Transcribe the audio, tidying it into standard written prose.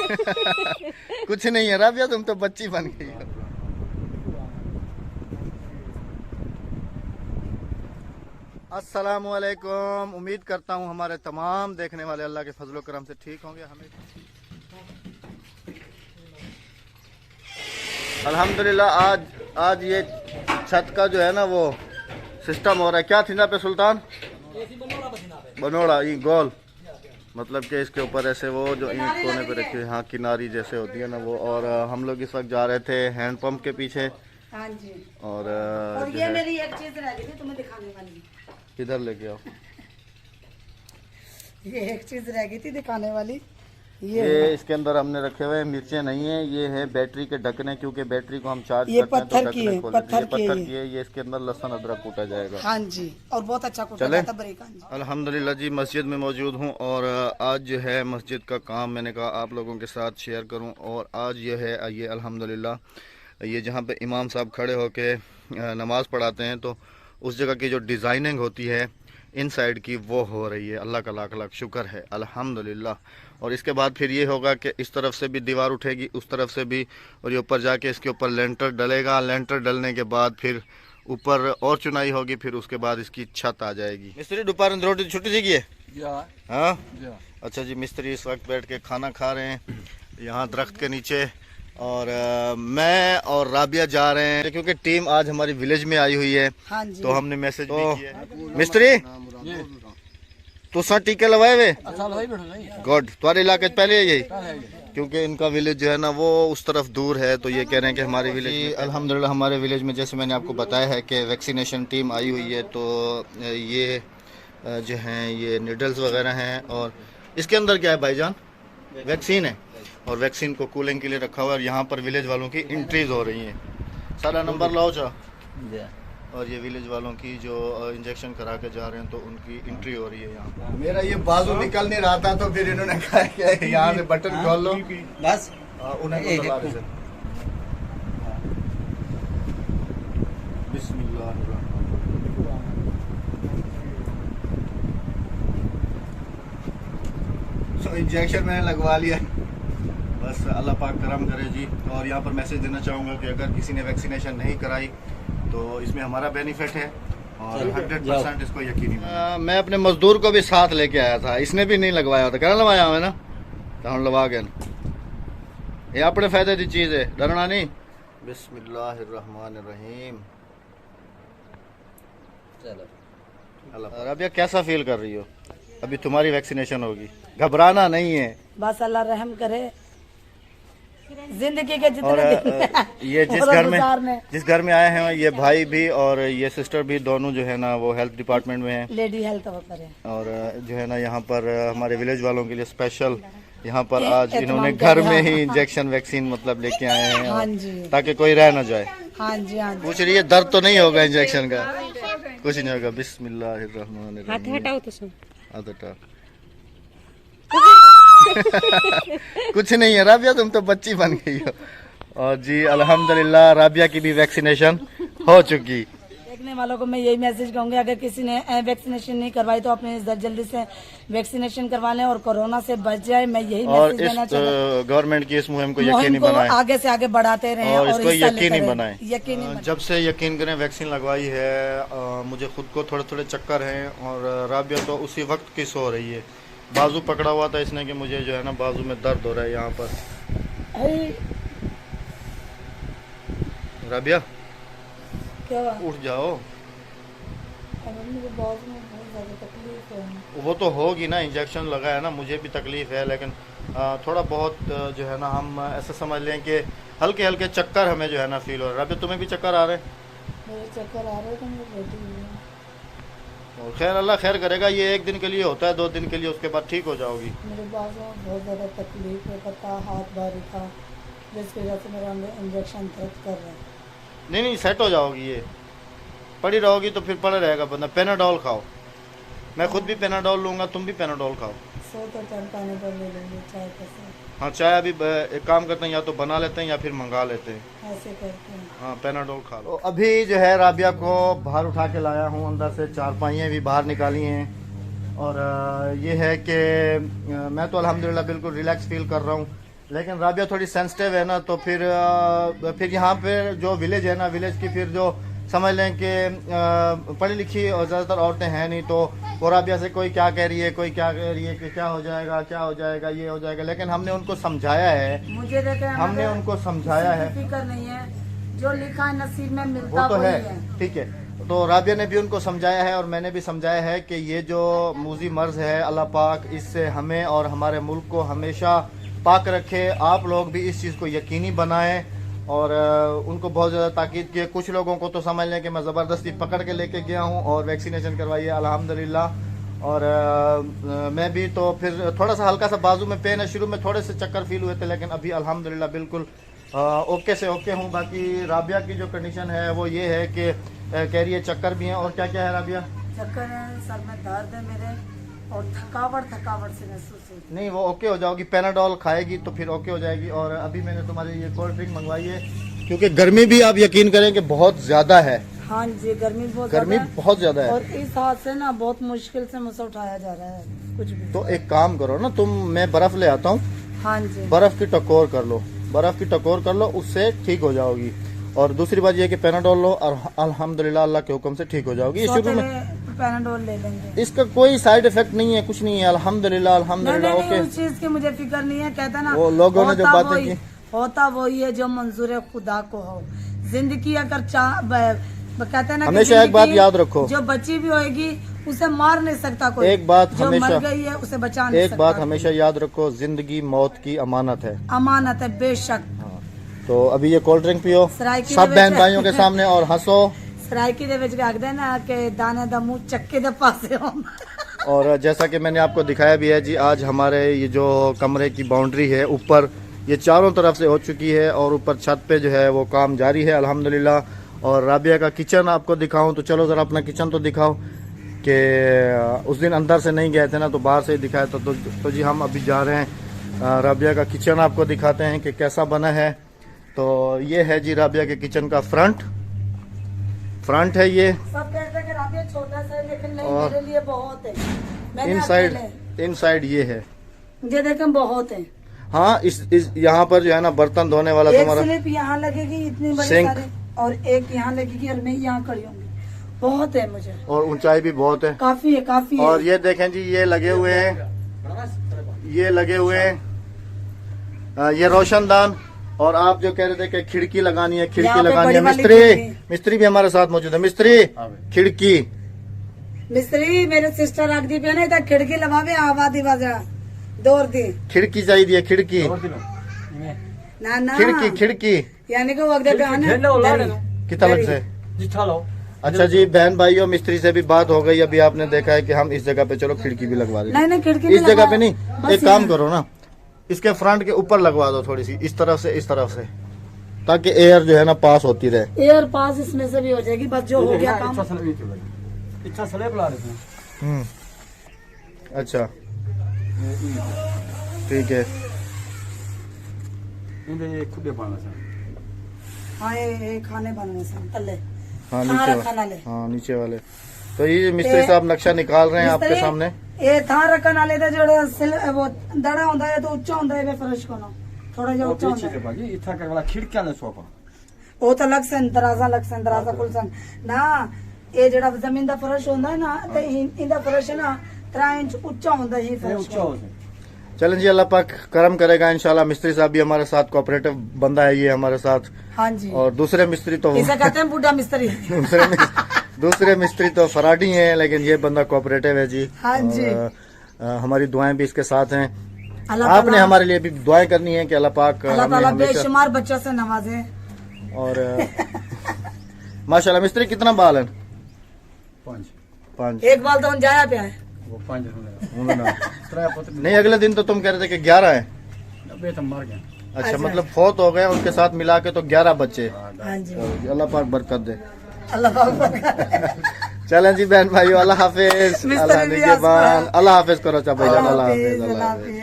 कुछ नहीं है राबिया, तुम तो बच्ची बन गई हो। अस्सलामुअलैकुम। उम्मीद करता हूँ हमारे तमाम देखने वाले अल्लाह के फजलो करम से ठीक होंगे। हमें अल्हम्दुलिल्लाह आज ये छत का जो है ना वो सिस्टम हो रहा है। क्या थी ना पे सुल्तान? बनोड़ा, ये गोल, मतलब कि इसके ऊपर ऐसे वो जो ईंट कोने पे रखी है, हाँ किनारी जैसे होती है ना वो। और हम लोग इस वक्त जा रहे थे हैंड पंप के पीछे। हाँ जी। और ये मेरी एक चीज रह गई थी तुम्हें दिखाने वाली। इधर लेके आओ। ये एक चीज रह गई थी दिखाने वाली। ये इसके अंदर हमने रखे हुए मिर्चें नहीं है, ये है बैटरी के ढकने, क्योंकि बैटरी को हम चार्ज ये करते हैं तो पत्थर की है, ढकने खोलते हैं। पत्थर की है। ये इसके अंदर लहसुन अदरक कूटा जाएगा। हाँ जी, और बहुत अच्छा कूटा जाता है बरीक। हाँ जी। अल्हम्दुलिल्लाह जी, मस्जिद में मौजूद हूँ और आज जो है मस्जिद का काम मैंने कहा आप लोगों के साथ शेयर करूँ। और आज ये है ये अल्हम्दुलिल्लाह ये जहाँ पे इमाम साहब खड़े होके नमाज़ पढ़ाते हैं तो उस जगह की जो डिज़ाइनिंग होती है इन साइड की वो हो रही है। अल्लाह का लाख लाख शुक्र है अल्हम्दुलिल्लाह। और इसके बाद फिर ये होगा कि इस तरफ से भी दीवार उठेगी, उस तरफ से भी, और ये ऊपर जाके इसके ऊपर लेंटर डलेगा। लेंटर डलने के बाद फिर ऊपर और चुनाई होगी, फिर उसके बाद इसकी छत आ जाएगी। मिस्त्री दोपहर रोटी छुट्टी जी है? हाँ अच्छा जी। मिस्त्री इस वक्त बैठ के खाना खा रहे हैं यहाँ दरख्त के नीचे। और मैं और राबिया जा रहे हैं क्योंकि टीम आज हमारी विलेज में आई हुई है। हाँ जी। तो हमने मैसेज भी किया। मिस्त्री तुसा टीके लवाए वे? गुड। तुम्हारे इलाके पहले यही, क्योंकि इनका विलेज जो है ना वो उस तरफ दूर है, तो ये कह रहे हैं कि हमारे विलेज अल्हम्दुलिल्लाह हमारे विलेज में जैसे मैंने आपको बताया है कि वैक्सीनेशन टीम आई हुई है। तो ये जो हैं ये निडल्स वगैरह हैं। और इसके अंदर क्या है भाईजान? वैक्सीन है। और वैक्सीन को कूलिंग के लिए रखा हुआ है। और यहाँ पर विलेज वालों की एंट्रीज हो रही हैं। सारा नंबर लाओ चाह। और ये विलेज वालों की जो इंजेक्शन करा के जा रहे हैं तो उनकी एंट्री हो रही है यहाँ। मेरा ये बाजू निकल नहीं रहा था तो फिर इन्होंने कहा कि यहाँ से बटन खोल लो बस। उन्हें तो इंजेक्शन मैंने लगवा लिया। बस अल्लाह पाक करम करे जी। और यहाँ पर मैसेज देना चाहूँगा कि अगर किसी ने वैक्सीनेशन नहीं कराई तो इसमें हमारा बेनिफिट है और 100% इसको यकीनी। मैं अपने मजदूर को भी साथ लेके आया था, इसने भी नहीं लगवाया था। कहना लगवाया हमें ना तो हम लगा गए। ये अपने फायदे की चीज़ है, डरना नहीं। बिस्मिल्लाहिर्रहमानिर्रहीम। चलो रबिया कैसा फील कर रही हो? अभी तुम्हारी वैक्सीनेशन होगी, घबराना नहीं है। बस अल्लाह रहम करे। जिंदगी के जितने और दिन ये जिस घर में आए हैं ये भाई भी और ये सिस्टर भी दोनों जो है ना वो हेल्थ डिपार्टमेंट में हैं, लेडी हेल्थ वर्कर है। और जो है ना यहाँ पर हमारे विलेज वालों के लिए स्पेशल यहाँ पर आज इन्होंने घर में ही इंजेक्शन वैक्सीन मतलब लेके आए हैं। हाँ जी। ताकि कोई रह ना जाए। हाँ जी। हाँ जी। पूछ रही है दर्द तो नहीं होगा इंजेक्शन का? कुछ नहीं होगा। बिस्मिल्लाहिर्रहमानिर्रहीम। हाथ हटाओ तो सुन। हाथ हटाओ। कुछ नहीं है राबिया, तुम तो बच्ची बन गई हो। और जी अल्हम्दुलिल्लाह राबिया की भी वैक्सीनेशन हो चुकी। देखने वालों को मैं यही मैसेज कहूंगी, अगर किसी ने वैक्सीनेशन नहीं करवाई तो अपने जल्दी से वैक्सीनेशन करवा लें और कोरोना से बच जाए। मैं यही मैसेज देना चाहूंगी। और गवर्नमेंट की इस मुहिम को यकीनी बनाएं, आगे से आगे बढ़ाते रहें और इसको यकीनी बनाएं। यकीनी जब से यकीन करें वैक्सीन लगवाई है मुझे खुद को थोड़े थोड़े चक्कर हैं और राबिया तो उसी वक्त की सो रही है। बाजू पकड़ा हुआ था इसने कि मुझे जो है ना बाजू में दर्द हो रहा है यहाँ पर। राबिया क्या उठ जाओ। मुझे बाजू में बहुत ज्यादा तकलीफ है। वो तो होगी ना, इंजेक्शन लगा है ना, मुझे भी तकलीफ है, लेकिन थोड़ा बहुत जो है ना हम ऐसा समझ लें कि हल्के हल्के चक्कर हमें जो है ना फील हो रहा है। राबिया तुम्हें भी चक्कर आ रहे हैं? मेरे चक्कर आ रहे हैं तो मैं बैठी हुई हूँ। और खैर अल्लाह खैर करेगा, ये एक दिन के लिए होता है, 2 दिन के लिए, उसके बाद ठीक हो जाओगी। मेरे बाजू में बहुत ज़्यादा तकलीफ है, पता हाथ भारी था जिसकी वजह से मेरा इंजेक्शन दर्द कर रहा है। नहीं सेट हो जाओगी। ये पड़ी रहोगी तो फिर पड़े रहेगा बंदा। पेनाडोल खाओ, मैं खुद भी पेनाडोल लूँगा, तुम भी पेनाडोल खाओ। सो तो टाइम पानी पर ले लेंगे चाय के साथ। हाँ चाय अभी एक काम करते हैं, या तो बना लेते हैं या फिर मंगा लेते हैं, ऐसे करते हैं। हाँ पेनाडोल खा लो। तो अभी जो है राबिया को बाहर उठा के लाया हूँ, अंदर से चारपाइयाँ भी बाहर निकाली हैं। और ये है कि मैं तो अल्हम्दुलिल्लाह बिल्कुल रिलैक्स फील कर रहा हूँ लेकिन राबिया थोड़ी सेंसिटिव है ना, तो फिर यहाँ पे जो विलेज है ना, विलेज की फिर जो समझ लें कि पढ़ी लिखी और ज़्यादातर औरतें हैं नहीं, तो वो राबिया से कोई क्या कह रही है, कोई क्या कह रही है कि क्या हो जाएगा, क्या हो जाएगा, ये हो जाएगा। लेकिन हमने उनको समझाया है, मुझे देखे हमने उनको समझाया है, फिक्र नहीं है, जो लिखा है नसीब में मिलता वो तो वही है, ठीक है। तो राबिया ने भी उनको समझाया है और मैंने भी समझाया है कि ये जो मूजी मर्ज है, अल्लाह पाक इससे हमें और हमारे मुल्क को हमेशा पाक रखे। आप लोग भी इस चीज़ को यकीनी बनाएं और उनको बहुत ज़्यादा ताकीद की है। कुछ लोगों को तो समझ लें कि मैं ज़बरदस्ती पकड़ के लेके गया हूँ और वैक्सीनेशन करवाई है अल्हम्दुलिल्लाह। और मैं भी तो फिर थोड़ा सा हल्का सा बाजू में पेन है, शुरू में थोड़े से चक्कर फील हुए थे, लेकिन अभी अल्हम्दुलिल्लाह बिल्कुल ओके से ओके हूँ। बाकी राबिया की जो कंडीशन है वो ये है कि कह रही है चक्कर भी हैं, और क्या क्या है राबिया? चक्कर है, सर में दर्द है मेरे, और थकावट से महसूस होती है। नहीं, वो ओके हो जाओगी, पैनाडोल खाएगी तो फिर ओके हो जाएगी। और अभी मैंने तुम्हारे लिए कोल्ड ड्रिंक मंगवाई है, क्योंकि गर्मी भी आप यकीन करें कि बहुत ज़्यादा है। हाँ जी, गर्मी बहुत ज़्यादा है और इस हाथ से ना बहुत मुश्किल से मुझसे उठाया जा रहा है कुछ भी। तो एक काम करो ना तुम, मैं बर्फ ले आता हूँ, हाँ जी, बर्फ की टकोर कर लो, बर्फ की टकोर कर लो, उससे ठीक हो जाओगी। और दूसरी बात यह है कि पैनाडोल लो और अल्हम्दुलिल्लाह अल्लाह के हुक्म से ठीक हो जाओगी। शुरू में पैनाडोल ले लेंगे, इसका कोई साइड इफेक्ट नहीं है, कुछ नहीं है, अल्हम्दुलिल्लाह अल्हम्दुलिल्लाह ओके। उस चीज की मुझे फिक्र नहीं है, कहता ना वो लोगों ने जो बातें की, होता वही है जो मंजूर खुदा को हो। जिंदगी अगर कहते हैं ना, हमेशा एक बात याद रखो, जो बची भी होगी उसे मार नहीं सकता कोई, एक बात जो हमेशा मर गई है उसे बचा नहीं एक सकता। बात हमेशा याद रखो, जिंदगी मौत की अमानत है, अमानत है बेशक। तो अभी ये कोल्ड ड्रिंक पियो सराइकी सब दे बहन विच- भाइयों के सामने और हंसो। सराइकी दे विच आखदे ना कि दाने दा मुंह चक्के दे पासे होना। और जैसा कि मैंने आपको दिखाया भी है जी, आज हमारे ये जो कमरे की बाउंड्री है ऊपर, ये चारों तरफ से हो चुकी है और ऊपर छत पे जो है वो काम जारी है अल्हम्दुलिल्लाह। और राबिया का किचन आपको दिखाऊं तो चलो ज़रा अपना किचन तो दिखाओ, कि उस दिन अंदर से नहीं गए थे ना, तो बाहर से ही दिखाया था। तो जी हम अभी जा रहे हैं राबिया का किचन आपको दिखाते हैं कि कैसा बना है। तो ये है जी राबिया के किचन का फ्रंट है ये। सब कहते हैं कि राबिया छोटा सा है, लेकिन नहीं, और मेरे लिए बहुत है। मैंने इनसाइड ये है, ये देखें बहुत है। हाँ, इस यहाँ पर जो है ना बर्तन धोने वाला एक तुम्हारा स्लिप यहाँ लगेगी इतनी बड़ी सिंक, सारी, और एक यहाँ लगेगी और मैं यहाँ खड़ी होंगी। बहुत है मुझे, और ऊंचाई भी बहुत है, काफी है, काफी है। और ये देखें जी, ये लगे हुए हैं, ये रोशनदान। और आप जो कह रहे थे कि खिड़की लगानी है, खिड़की लगानी है, मिस्त्री भी हमारे साथ मौजूद है। मिस्त्री खिड़की, मिस्त्री मेरे सिस्टर रख दी पे तक खिड़की लगावे, आवादी बाजा दौड़ दी, खिड़की चाहिए, खिड़की ना खिड़की यानी कि वक्त कितना लग से। अच्छा जी बहन भाइयों, मिस्त्री से भी बात हो गई, अभी आपने देखा है कि हम इस जगह पे चलो खिड़की भी लगवा दें। नहीं खिड़की इस जगह पे नहीं, एक काम करो ना, इसके फ्रंट के ऊपर लगवा दो थोड़ी सी, इस तरफ से, ताकि एयर जो है ना पास होती रहे। एयर पास इसमें से भी हो जाएगी, बस जो हो गया काम। अच्छा ठीक है। हाँ ये खाने बनने से तले, हाँ खाना ले। हाँ नीचे वाले। तो ये मिस्त्री साहब नक्शा निकाल रहे हैं आपके सामने। ये थां रखन वाले दा जो वो दड़ा होंदा है तो उच्चा होंदा है फर्श को ना, थोड़ा जो उच्चा होंदा है। इथा के वाला खिड़कियां ले सोफा वो तो अलग से दराजा कुलसन ना, ये जेड़ा जमीन दा फर्श होंदा है ना, ते इंदा फर्श है ना 3 इंच उच्चा होंदा है फर्श। चलें जी, अल्लाह पाक करम करेगा इंशाल्लाह। मिस्त्री साहब भी हमारे साथ कोऑपरेटिव बंदा है ये हमारे साथ। हाँ जी। और दूसरे मिस्त्री तो इसे कहते हैं बूढ़ा मिस्त्री। दूसरे मिस्त्री तो फराडी हैं, लेकिन ये बंदा कोऑपरेटिव है जी। हाँ जी। हमारी दुआएं भी इसके साथ हैं। आपने हमारे लिए भी दुआएं करनी है कि अल्लाह पाक बेशुमार बच्चों से नवाजे। और माशाल्लाह। मिस्त्री कितना बाल है? 5। एक बाल तो जाया पे है वो 5 नहीं, अगले दिन तो तुम कह रहे थे कि 11 है। मर गया। अच्छा, मतलब फौत हो गए, उनके साथ मिला के तो 11 बच्चे। हाँ जी, अल्लाह पाक बरकत दे। अल्लाह पाक। चलें जी बहन भाइयों, अल्लाह हाफिज, अल्लाह निगहबान, अल्लाह हाफिज करो। अच्छा भाईजान, अल्लाह हाफिज।